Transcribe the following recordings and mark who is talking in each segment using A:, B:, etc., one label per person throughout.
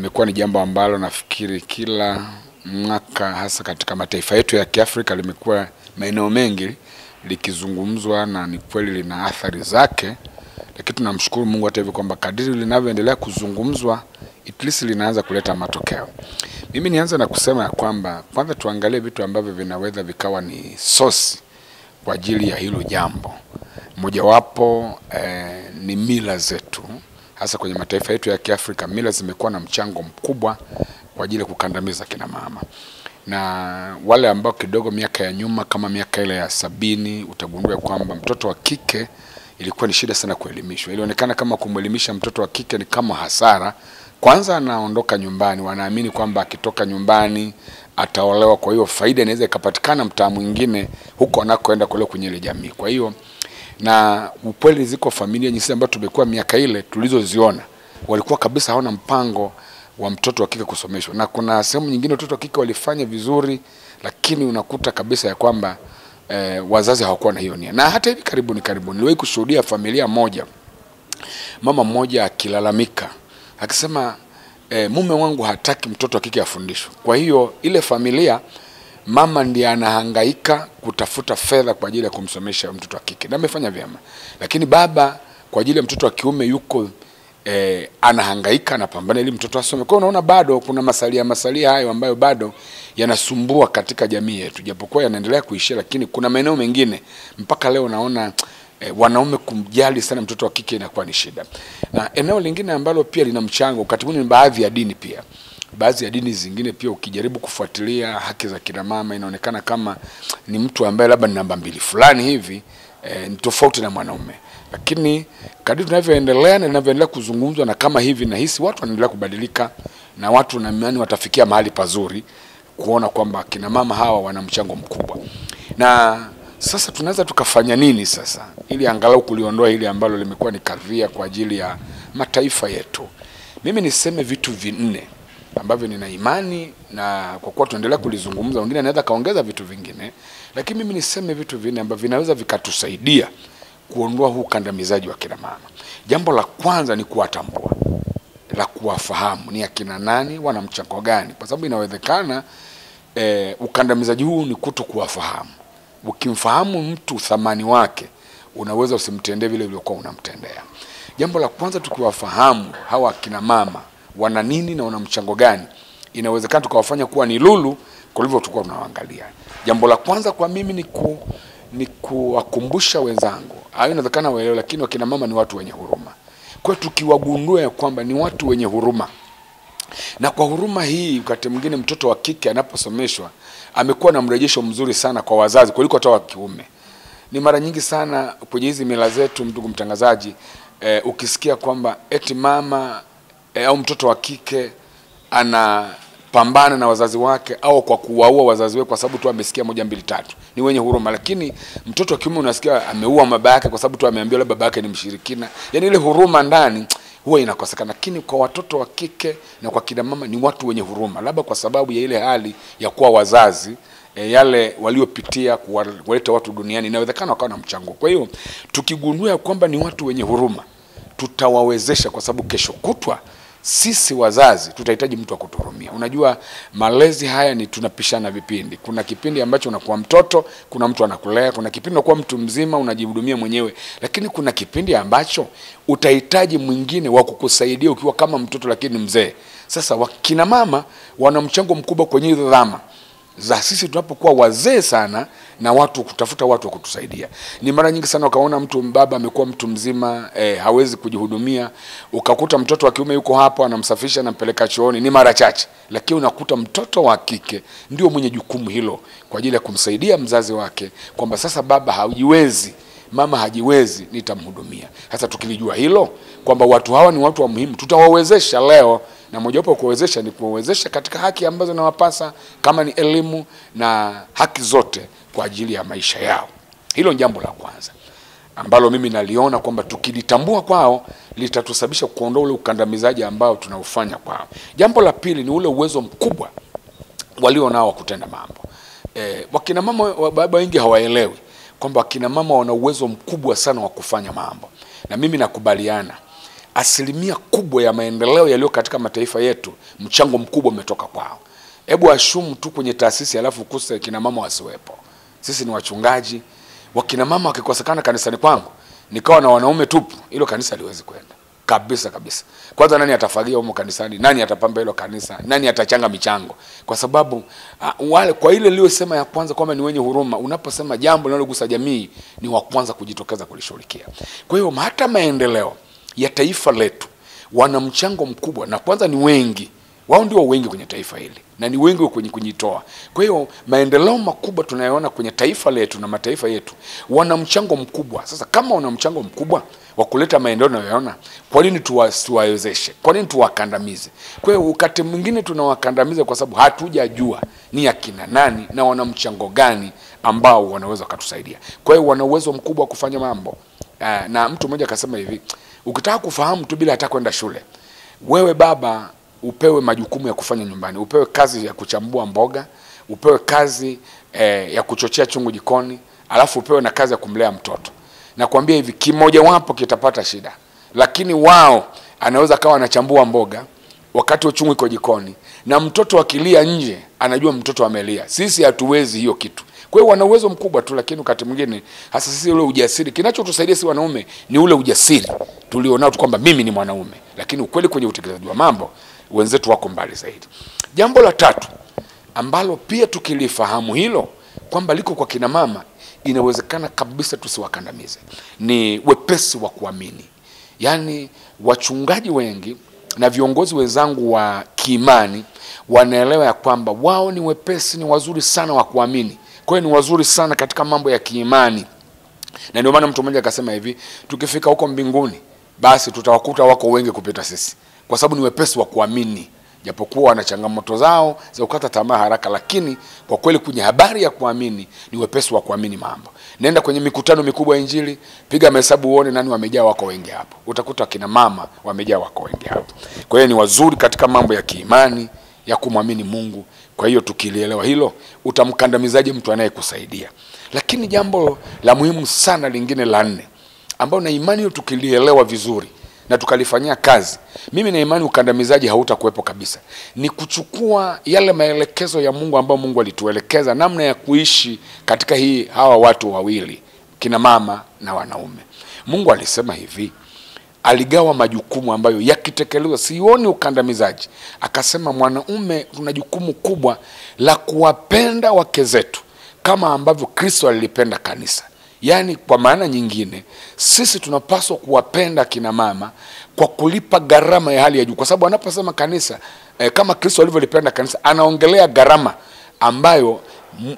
A: limekuwa ni jambo ambalo nafikiri kila mwaka hasa katika mataifa yetu ya Kiafrika limekuwa maeneo mengi likizungumzwa, na ni kweli lina athari zake. Lakini tunamshukuru Mungu hata hivyo kwamba kadiri linavyoendelea kuzungumzwa at least linaanza kuleta matokeo. Mimi nianze na kusema kwamba kwanza tuangalie vitu ambavyo vinaweza vikawa ni source kwa ajili ya hilo jambo. Mojawapo ni mila zetu. Hasa kwenye mataifa yetu ya Kiafrika, mila zimekuwa na mchango mkubwa kwa ajili ya kukandamiza kina mama. Na wale ambao kidogo miaka ya nyuma kama miaka ile ya 70 utagundua kwamba mtoto wa kike ilikuwa ni shida sana kuelimishwa. Ilionekana kama kumwelimisha mtoto wa kike ni kama hasara. Kwanza anaondoka nyumbani, wanaamini kwamba akitoka nyumbani ataolewa, kwa hiyo faida inaweza ikapatikana mtaa mwingine huko anakoenda kule kwenye ile jamii. Kwa hiyo na ukweli ziko familia nyingi ambazo tumekuwa miaka ile tulizoziona walikuwa kabisa hawana mpango wa mtoto wa kike kusomeshwa, na kuna sehemu nyingine watoto wa kike walifanya vizuri, lakini unakuta kabisa ya kwamba wazazi hawakuwa na hiyo nia. Na hata hivi karibuni niliwahi kushuhudia familia moja, mama mmoja akilalamika akisema mume wangu hataki mtoto wa kike afundishwe. Kwa hiyo ile familia mama ndiye anahangaika kutafuta fedha kwa ajili ya kumsomesha mtoto wa kike, na amefanya vyema, lakini baba kwa ajili ya mtoto wa kiume yuko anahangaika anapambana ili mtoto asome. Kwa hiyo unaona bado kuna masalia hayo ambayo bado yanasumbua katika jamii yetu, japokuwa yanaendelea kuishia, lakini kuna maeneo mengine mpaka leo naona wanaume kumjali sana mtoto wa kike inakuwa ni shida. Na eneo lingine ambalo pia lina mchango wakati mwingine baadhi ya dini pia. Baadhi ya dini zingine pia ukijaribu kufuatilia haki za kina mama inaonekana kama ni mtu ambaye labda ni namba 2 fulani hivi, ni tofauti na mwanaume. Lakini kadri tunavyoendelea kuzungumzwa na kama hivi, na hisi watu wanaendelea kubadilika, na watu na imani watafikia mahali pazuri kuona kwamba kina mama hawa wana mchango mkubwa. Na sasa tunaweza tukafanya nini sasa ili angalau kuliondoa hili ambalo limekuwa ni kadhia kwa ajili ya mataifa yetu? Mimi niseme vitu 4 ambavyo nina imani, na kwa kuwa tuendelea kulizungumza wengine anaweza kaongeza vitu vingine, lakini mimi niseme vitu 4 ambavyo vinaweza vikatusaidia kuondoa huu kandamizaji wa kina mama. Jambo la kwanza ni kuwatambua, la kuwafahamu ni akina nani, wana mchango gani, kwa sababu inawezekana ukandamizaji huu ni kutokuwafahamu. Ukimfahamu mtu thamani wake, unaweza usimtendee vile vilivyokuwa unamtendea. Jambo la kwanza, tukiwafahamu hawa akina mama wana nini na wana mchango gani, inawezekana tukawafanya kuwa ni lulu kulivyo tulikuwa tunawaangalia. Jambo la kwanza kwa mimi ni kuwakumbusha wenzangu, hayo inawezekana waelewe, lakini wakina mama ni watu wenye huruma. Kwa hiyo tukiwagundua ya kwamba ni watu wenye huruma, na kwa huruma hii wakati mwingine mtoto wa kike anaposomeshwa amekuwa na mrejesho mzuri sana kwa wazazi kuliko hata wa kiume. Ni mara nyingi sana kwenye hizi mila zetu, ndugu mtangazaji, ukisikia kwamba eti mama au mtoto wa kike anapambana na wazazi wake au kwa kuwaua wazazi wake kwa sababu tu amesikia 1 2 3, ni wenye huruma. Lakini mtoto wa kiume unasikia ameua baba yake kwa sababu tu ameambiwa labda baba yake ni mshirikina. Yaani ile huruma ndani huwa inakosekana. Lakini kwa watoto wa kike na kwa kina mama ni watu wenye huruma, labda kwa sababu ya ile hali ya kuwa wazazi, yale waliopitia kuwaleta watu duniani, inawezekana wakawa na mchango. Kwa hiyo tukigundua kwamba ni watu wenye huruma, tutawawezesha, kwa sababu kesho kutwa sisi wazazi tutahitaji mtu wa kutuhurumia. Unajua malezi haya ni tunapishana vipindi. Kuna kipindi ambacho unakuwa mtoto, kuna mtu anakulea, kuna kipindi unakuwa mtu mzima unajihudumia mwenyewe, lakini kuna kipindi ambacho utahitaji mwingine wa kukusaidia ukiwa kama mtoto lakini mzee. Sasa wakina mama wana mchango mkubwa kwenye hizo dhama za sisi tunapokuwa wazee sana na watu kutafuta watu wa kutusaidia. Ni mara nyingi sana ukaona mtu baba amekuwa mtu mzima, hawezi kujihudumia, ukakuta mtoto wa kiume yuko hapo anamsafisha anampeleka chooni, ni mara chache. Lakini unakuta mtoto wa kike ndio mwenye jukumu hilo kwa ajili ya kumsaidia mzazi wake kwamba sasa baba hajiwezi, mama hajiwezi, nitamhudumia. Sasa tukilijua hilo kwamba watu hawa ni watu wa muhimu, tutawawezesha leo. Na mojawapo kuwezesha ni kuwezesha katika haki ambazo nawapasa, kama ni elimu na haki zote kwa ajili ya maisha yao. Hilo ni jambo la kwanza ambalo mimi naliona kwamba tukilitambua kwao litatusababisha kuondoa ule ukandamizaji ambao tunaufanya kwao. Jambo la pili ni ule uwezo mkubwa walio nao wa kutenda mambo. Wakina mama baba wengi hawaelewi kwamba wakina mama wana uwezo mkubwa sana wa kufanya mambo. Na mimi nakubaliana asilimia kubwa ya maendeleo yaliyo katika mataifa yetu, mchango mkubwa umetoka kwao. Hebu ashumu tu kwenye taasisi alafu kuse kina mama wasiwepo. Sisi ni wachungaji, wakina mama wakikosekana kanisani kwangu, nikawa na wanaume tupu, hilo kanisa liwezi kwenda. Kabisa kabisa. Kwanza nani atafagia humo kanisani? Nani atapamba hilo kanisa? Nani atachanga michango? Kwa sababu wale kwa ile niliyosema ya kwanza kwamba ni wenye huruma, unaposema jambo linalogusa jamii ni wa kwanza kujitokeza kulishughulikia. Kwa hiyo hata maendeleo ya taifa letu wana mchango mkubwa, na kwanza ni wengi. Wao ndio wengi kwenye taifa hili na ni wengi kwenye kujitoa. Kwa hiyo maendeleo makubwa tunayoona kwenye taifa letu na mataifa yetu wana mchango mkubwa. Sasa kama wana mchango mkubwa wa kuleta maendeleo tunayoona, kwa nini tuwawezeshe? Kwa nini tuwakandamize? Kwa hiyo wakati mwingine tunawakandamiza kwa sababu hatujajua ni akina nani na wana mchango gani ambao wanaweza kutusaidia. Kwa hiyo wana uwezo mkubwa wa kufanya mambo. Na mtu mmoja akasema hivi, ukitaka kufahamu tu bila hata kwenda shule, wewe baba upewe majukumu ya kufanya nyumbani, upewe kazi ya kuchambua mboga, upewe kazi ya kuchochea chungu jikoni, alafu upewe na kazi ya kumlea mtoto. Na kuambia hivi, kimoja wapo kitapata shida. Lakini wao anaweza kawa anachambua mboga wakati uchungu iko jikoni, na mtoto akilia nje anajua mtoto amelia. Sisi hatuwezi hiyo kitu. Kwa hiyo wana uwezo mkubwa tu, lakini wakati mwingine hasa sisi ule ujasiri, kinachotusaidia si wanaume ni ule ujasiri tulionao tu kwamba mimi ni mwanaume, lakini ukweli kwenye utekelezaji wa mambo wenzetu wako mbali zaidi. Jambo la tatu ambalo pia tukilifahamu hilo kwamba liko kwa kina mama, inawezekana kabisa tusiwakandamize, ni wepesi wa kuamini. Yaani wachungaji wengi na viongozi wenzangu wa kiimani wanaelewa ya kwamba wao ni wepesi, ni wazuri sana wa kuamini. Kwa hiyo ni wazuri sana katika mambo ya kiimani. Na ndio maana mtu mmoja akasema hivi, tukifika huko mbinguni basi tutawakuta wako wengi kupita sisi, kwa sababu ni wepesi wa kuamini. Japokuwa wana changamoto zao za kukata tamaa haraka, lakini kwa kweli kwenye habari ya kuamini ni wepesi wa kuamini mambo. Nenda kwenye mikutano mikubwa ya Injili, piga mahesabu uone nani wamejaa, wako wengi hapo. Utakuta kina mama wamejaa, wako wengi hapo. Kwa hiyo ni wazuri katika mambo ya kiimani ya kumwamini Mungu. Kwa hiyo tukilielewa hilo, utamkandamizaje mtu anayekusaidia? Lakini jambo la muhimu sana lingine la 4, ambao na imani hiyo tukilielewa vizuri na tukalifanyia kazi, mimi na imani ukandamizaji hautakuwepo kabisa, ni kuchukua yale maelekezo ya Mungu ambao Mungu alituelekeza namna ya kuishi katika hawa watu wawili, kina mama na wanaume. Mungu alisema hivi, aligawa majukumu ambayo yakitekelezwa sioni ukandamizaji. Akasema mwanaume tuna jukumu kubwa la kuwapenda wake zetu kama ambavyo Kristo alilipenda kanisa. Yaani kwa maana nyingine, sisi tunapaswa kuwapenda kina mama kwa kulipa gharama ya hali ya juu. Kwa sababu anaposema kanisa, kama Kristo alivyolipenda kanisa, anaongelea gharama ambayo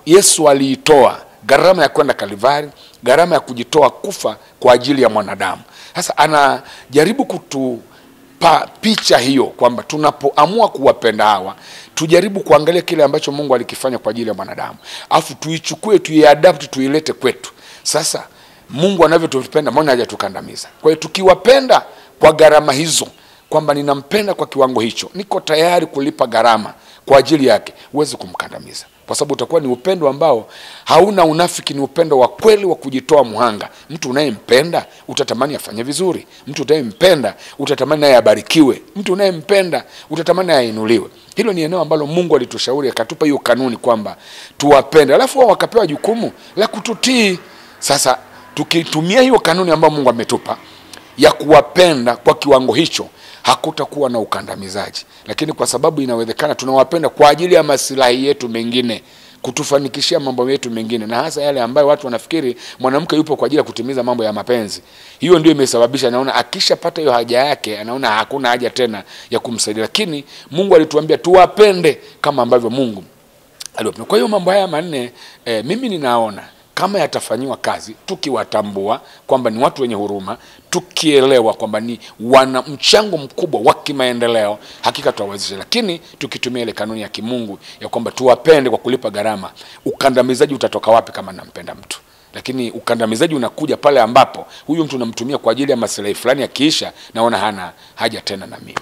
A: Yesu aliitoa, gharama ya kwenda Kalvari, gharama ya kujitoa kufa kwa ajili ya mwanadamu. Sasa anajaribu kutupa picha hiyo kwamba tunapoamua kuwapenda hawa, tujaribu kuangalia kile ambacho Mungu alikifanya kwa ajili ya mwanadamu, afu tuichukue, tuiadapt, tuilete kwetu. Sasa Mungu anavyotupenda, mbona hajatukandamiza? Kwa hiyo tukiwapenda kwa gharama hizo, kwamba ninampenda kwa kiwango hicho, niko tayari kulipa gharama kwa ajili yake, huwezi kumkandamiza. Kwa sababu utakuwa ni upendo ambao hauna unafiki, ni upendo wa kweli wa kujitoa muhanga. Mtu unayempenda utatamani afanye vizuri. Mtu unayempenda utatamani naye abarikiwe. Mtu unayempenda utatamani naye ainuliwe. Hilo ni eneo ambalo Mungu alitushauri, akatupa hiyo kanuni kwamba tuwapende. Alafu wao wakapewa jukumu la kututii. Sasa tukitumia hiyo kanuni ambayo Mungu ametupa ya kuwapenda kwa kiwango hicho, hakutakuwa na ukandamizaji. Lakini kwa sababu inawezekana tunawapenda kwa ajili ya maslahi yetu mengine, kutufanikishia mambo yetu mengine, na hasa yale ambayo watu wanafikiri mwanamke yupo kwa ajili ya kutimiza mambo ya mapenzi. Hiyo ndio imesababisha anaona akishapata hiyo haja yake, anaona hakuna haja tena ya kumsaidia. Lakini Mungu alituambia tuwapende kama ambavyo Mungu aliwapenda. Kwa hiyo mambo haya 4 mimi ninaona kama yatafanywa kazi, tukiwatambua kwamba ni watu wenye huruma, tukielewa kwamba ni wana mchango mkubwa wa kimaendeleo, hakika tutawezesha. Lakini tukitumia ile kanuni ya kimungu ya kwamba tuwapende kwa kulipa gharama, ukandamizaji utatoka wapi kama nampenda mtu? Lakini ukandamizaji unakuja pale ambapo huyu mtu namtumia kwa ajili ya maslahi fulani, akiisha naona hana haja tena na mimi.